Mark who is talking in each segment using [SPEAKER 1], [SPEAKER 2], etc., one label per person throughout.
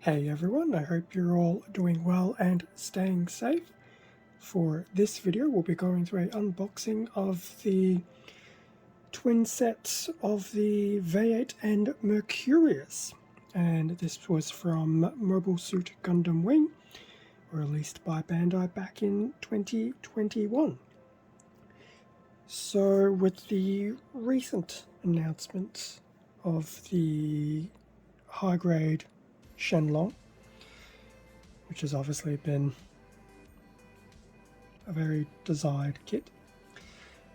[SPEAKER 1] Hey everyone, I hope you're all doing well and staying safe. For this video, we'll be going through an unboxing of the twin sets of the Vayeate and Mercurius. And this was from Mobile Suit Gundam Wing, released by Bandai back in 2021. So with the recent announcement of the high-grade Shenlong, which has obviously been a very desired kit,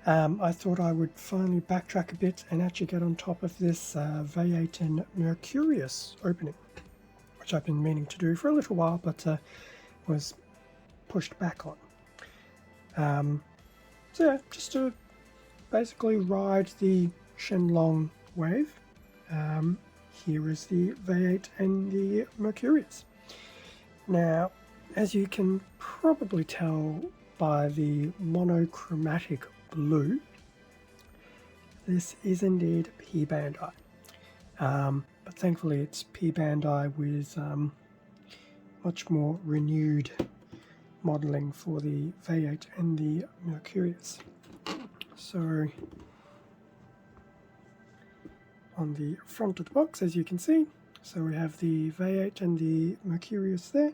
[SPEAKER 1] I thought I would finally backtrack a bit and actually get on top of this Vayeate Mercurius opening, which I've been meaning to do for a little while, but was pushed back on. So yeah, just to basically ride the Shenlong wave, here is the Vayeate and the Mercurius. Now, as you can probably tell by the monochromatic blue, this is indeed P-Bandai. But thankfully it's P-Bandai with much more renewed modelling for the Vayeate and the Mercurius. So on the front of the box, as you can see, so we have the Vayeate and the Mercurius there.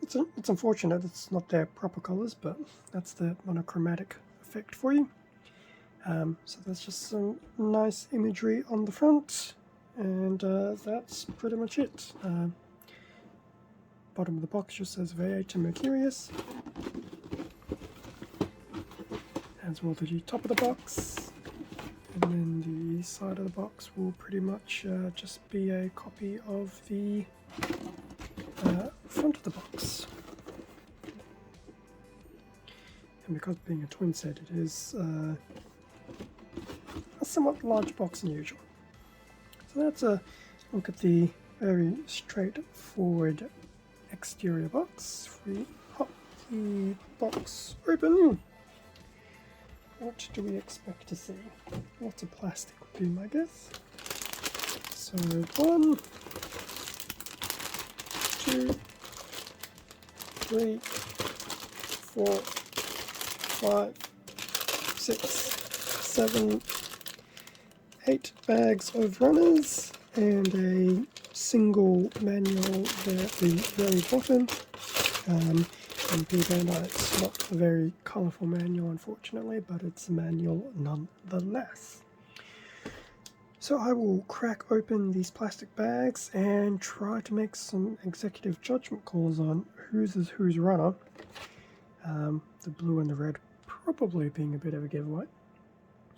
[SPEAKER 1] It's unfortunate it's not their proper colours, but that's the monochromatic effect for you. So that's just some nice imagery on the front, and that's pretty much it. Bottom of the box just says Vayeate Mercurius, as well to the top of the box, and then the side of the box will pretty much just be a copy of the front of the box. And because being a twin set, it is a somewhat larger box than usual. So that's a look at the very straightforward exterior box. If we pop the box open, what do we expect to see? Lots of plastic would be my guess. So 1, 2, 3, 4, 5, 6, 7, 8 bags of runners and a single manual there at the very bottom. And P-Bandai, it's not a very colourful manual unfortunately, but it's a manual nonetheless. So I will crack open these plastic bags and try to make some executive judgment calls on whose is whose runner. The blue and the red probably being a bit of a giveaway.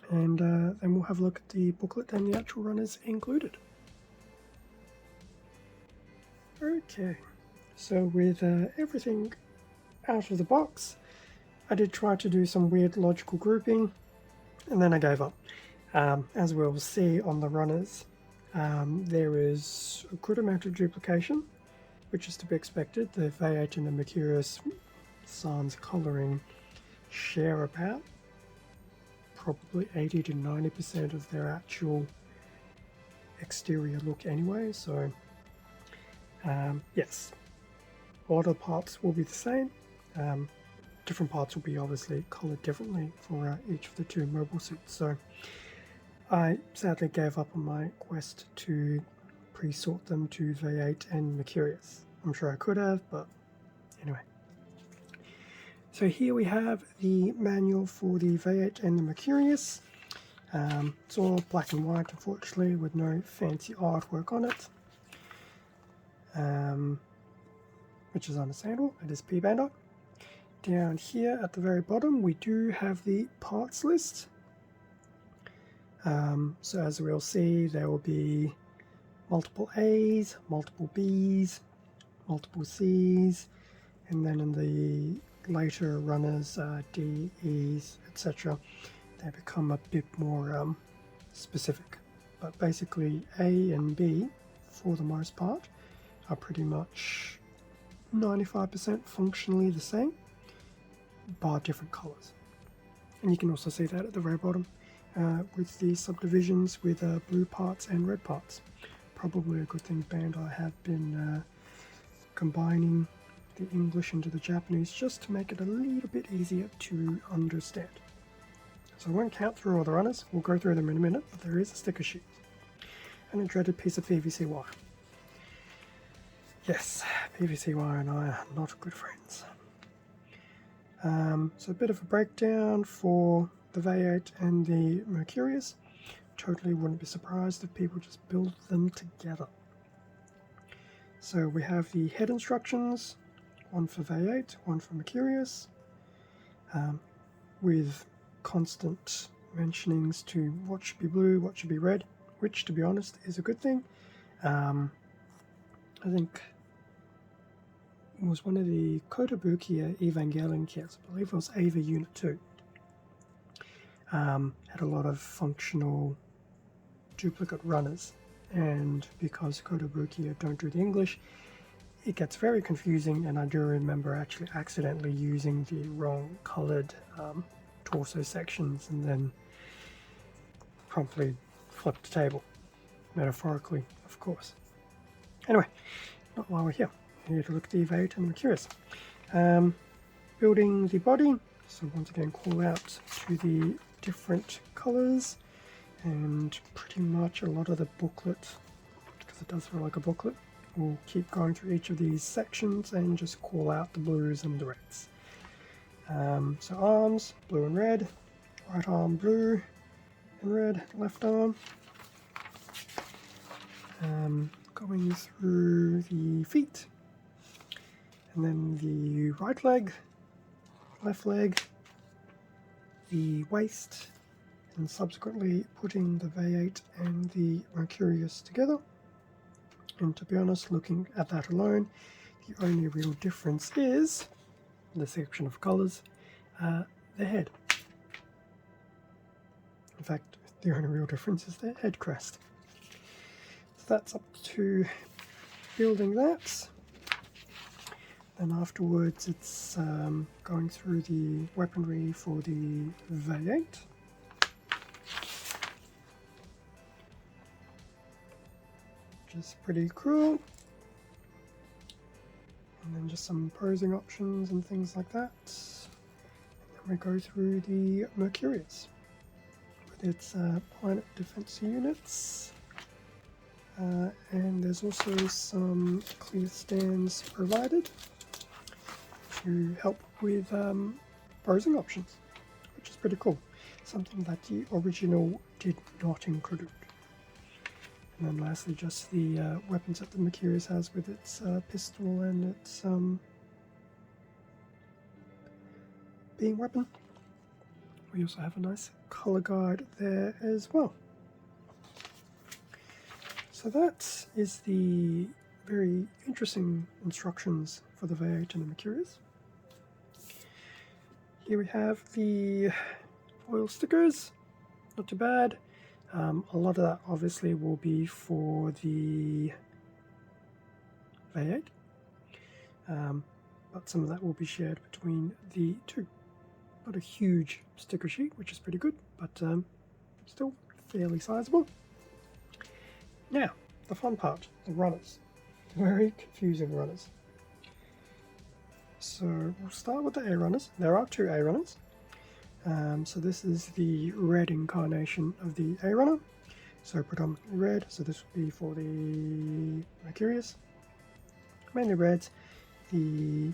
[SPEAKER 1] And then we'll have a look at the booklet and the actual runners included. Okay, so with everything out of the box, I did try to do some weird logical grouping, and then I gave up. As we'll see on the runners, there is a good amount of duplication, which is to be expected. The Vayeate and the Mercurius sans colouring share about probably 80 to 90% of their actual exterior look anyway, so yes, a lot of parts will be the same. Different parts will be obviously coloured differently for each of the two mobile suits, so I sadly gave up on my quest to pre-sort them to Vayeate and Mercurius. I'm sure I could have, but anyway. So here we have the manual for the Vayeate and the Mercurius. It's all black and white, unfortunately, with no fancy artwork on it, which is understandable. It is P-Bandai. Down here at the very bottom, we do have the parts list. So as we'll see, there will be multiple A's, multiple B's, multiple C's, and then in the later runners, D, E's, etc., they become a bit more specific. But basically A and B, for the most part, are pretty much 95% functionally the same, bar different colours. And you can also see that at the very bottom with the subdivisions with blue parts and red parts. probably a good thing Bandai have been combining the English into the Japanese just to make it a little bit easier to understand. So I won't count through all the runners, we'll go through them in a minute, but there is a sticker sheet and a dreaded piece of PVC wire. Yes, PVC wire and I are not good friends. So a bit of a breakdown for the Vayeate and the Mercurius. Totally wouldn't be surprised if people just build them together. So we have the head instructions, one for Vayeate, one for Mercurius, with constant mentionings to what should be blue, what should be red, which to be honest is a good thing. I think it was one of the Kotobukiya Evangelion kits, I believe it was Ava Unit 2, had a lot of functional duplicate runners, and because Kotobukiya don't do the English, it gets very confusing, and I do remember actually accidentally using the wrong coloured torso sections and then promptly flipped the table, metaphorically of course. Anyway, not while we're here. Here to look at the Vayeate and Mercurius. Building the body, so once again call out to the different colours, and pretty much a lot of the booklet, because it does feel like a booklet, we'll keep going through each of these sections and just call out the blues and the reds. So arms, blue and red, right arm blue and red, left arm. Going through the feet, and then the right leg, left leg, the waist, and subsequently putting the Vayeate and the Mercurius together. And to be honest, looking at that alone, the only real difference is, the section of colours, the head. In fact, the only real difference is their head crest. So that's up to building that. Then afterwards it's going through the weaponry for the Vayeate. Which is pretty cool. And then just some posing options and things like that. And then we go through the Mercurius with its planet defense units. And there's also some clear stands provided to help with posing options, which is pretty cool. Something that the original did not include. And then lastly, just the weapons that the Mercurius has with its pistol and its beam weapon. We also have a nice colour guide there as well. So that is the very interesting instructions for the Vayeate and the Mercurius. Here we have the foil stickers, not too bad. A lot of that obviously will be for the Vayeate, but some of that will be shared between the two. Not a huge sticker sheet, which is pretty good, but still fairly sizable. Now, the fun part, the runners. Very confusing runners. So we'll start with the A runners. There are two A runners. So this is the red incarnation of the A runner. So predominantly red, so this would be for the Mercurius. Mainly reds, the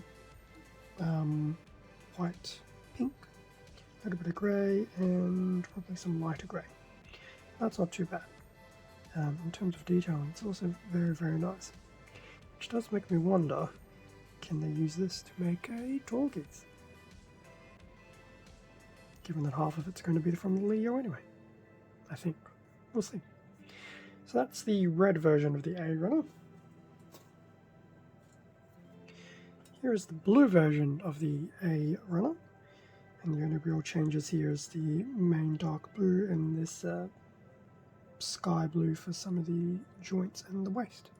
[SPEAKER 1] white, pink, a little bit of grey, and probably some lighter grey. That's not too bad. In terms of detailing, it's also very, very nice. Which does make me wonder, can they use this to make a tall geese? Given that half of it's going to be from the Leo anyway. I think. We'll see. So that's the red version of the A runner. Here is the blue version of the A runner. And the only real changes here is the main dark blue and this sky blue for some of the joints and the waist.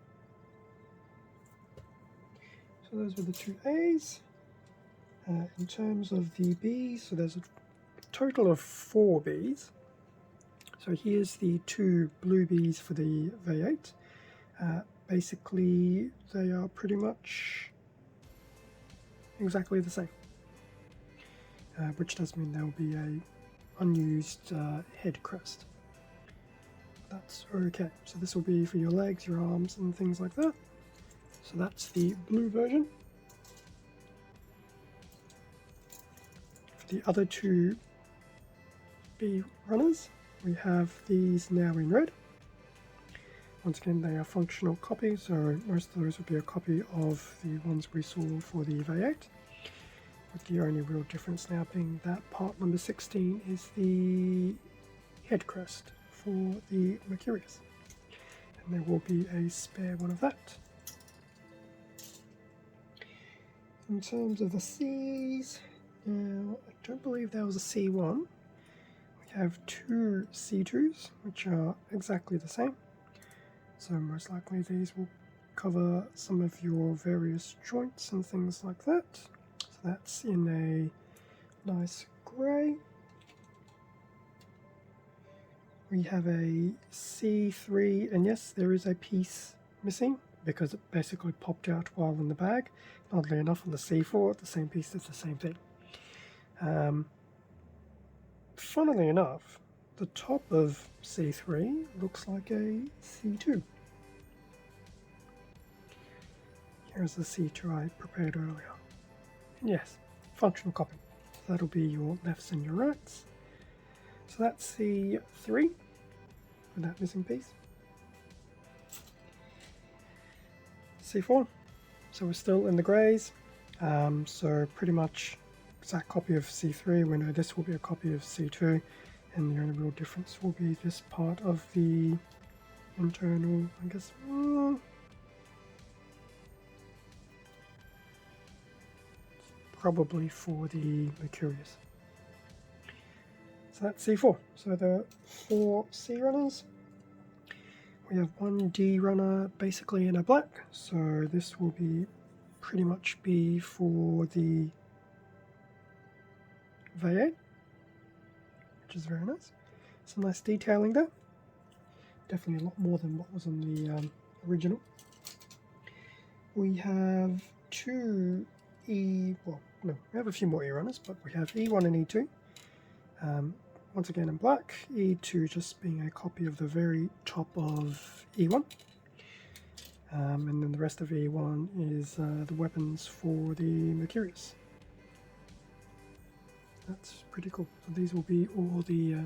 [SPEAKER 1] So those were the two A's. In terms of the B's, so there's a total of 4 B's. So here's the 2 blue B's for the Vayeate, Basically, they are pretty much exactly the same, which does mean there will be a unused head crest. That's okay. So this will be for your legs, your arms, and things like that. So that's the blue version. For the other two B runners, we have these now in red. Once again, they are functional copies, so most of those would be a copy of the ones we saw for the Vayeate, with the only real difference now being that part number 16 is the head crest for the Mercurius, and there will be a spare one of that. In terms of the Cs, now I don't believe there was a C1. We have two C2s, which are exactly the same. So most likely these will cover some of your various joints and things like that. So that's in a nice grey. We have a C3, and yes, there is a piece missing because it basically popped out while in the bag. Oddly enough, on the C4, the same piece did the same thing. Funnily enough, the top of C3 looks like a C2. Here's the C2 I prepared earlier. And yes, functional copy. So that'll be your lefts and your rights. So that's C3 with that missing piece. C4. So we're still in the greys. So pretty much exact copy of C3. We know this will be a copy of C2. And the only real difference will be this part of the internal, I guess, probably for the Mercurius. So that's C4. So there are 4 C runners. We have one D runner basically in a black. So this will be pretty much be for the Vayeate, which is very nice. Some nice detailing there. Definitely a lot more than what was on the original. We have two we have a few more E runners, but we have E1 and E2. Once again in black, E2 just being a copy of the very top of E1. And then the rest of E1 is the weapons for the Mercurius. That's pretty cool. So these will be all the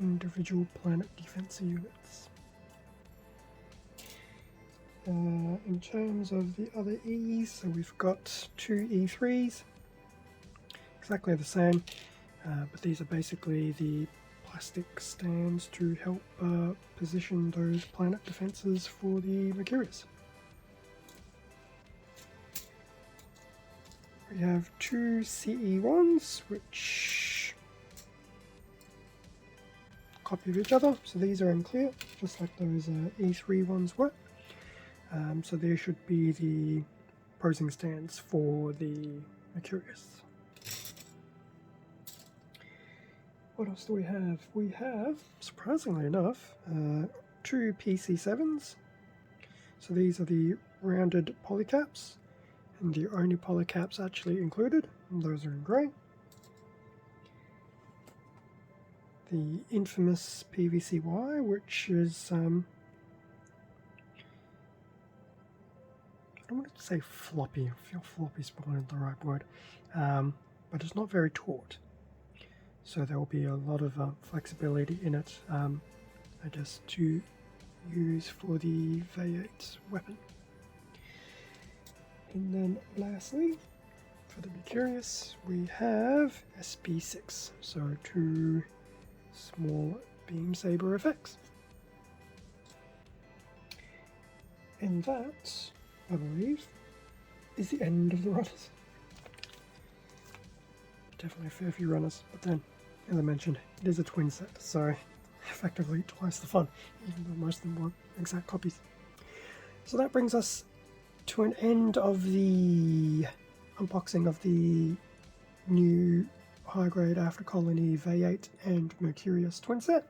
[SPEAKER 1] individual planet defense units. In terms of the other E's, so we've got two E3s, exactly the same, but these are basically the plastic stands to help position those planet defenses for the Mercurius. We have two CE1s, which copy of each other, so these are in clear, just like those E3 ones were. So there should be the posing stands for the Mercurius. What else do we have? We have, surprisingly enough, two PC7s. So these are the rounded polycaps, and the only polycaps actually included, and those are in grey. The infamous PVCY, which is I don't want to say floppy. I feel floppy is probably not the right word, but it's not very taut. So there will be a lot of flexibility in it, I guess, to use for the Vayeate weapon. And then lastly, for the Mercurius, we have SP6, so two small beam saber effects. And that, I believe, is the end of the runners. Definitely a fair few runners, but then, as I mentioned, it is a twin set, so effectively twice the fun, even though most of them weren't exact copies. So that brings us to an end of the unboxing of the new high-grade After Colony Vayeate and Mercurius twin set.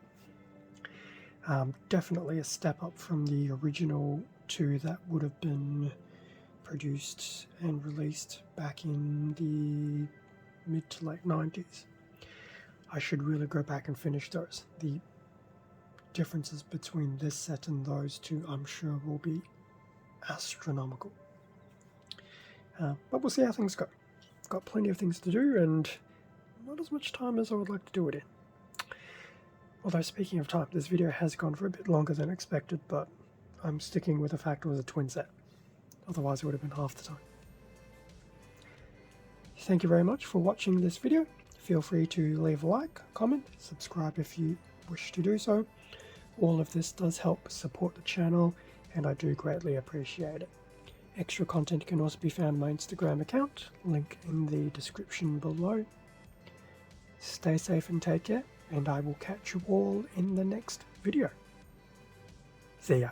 [SPEAKER 1] Definitely a step up from the original 2 that would have been produced and released back in the mid to late 90s. I should really go back and finish those. The differences between this set and those 2, I'm sure, will be astronomical. But we'll see how things go. Got plenty of things to do and not as much time as I would like to do it in. Although, speaking of time, this video has gone for a bit longer than expected, but I'm sticking with the fact it was a twin set. Otherwise it would have been half the time. Thank you very much for watching this video. Feel free to leave a like, comment, subscribe if you wish to do so. All of this does help support the channel and I do greatly appreciate it. Extra content can also be found on my Instagram account, link in the description below. Stay safe and take care, and I will catch you all in the next video. See ya.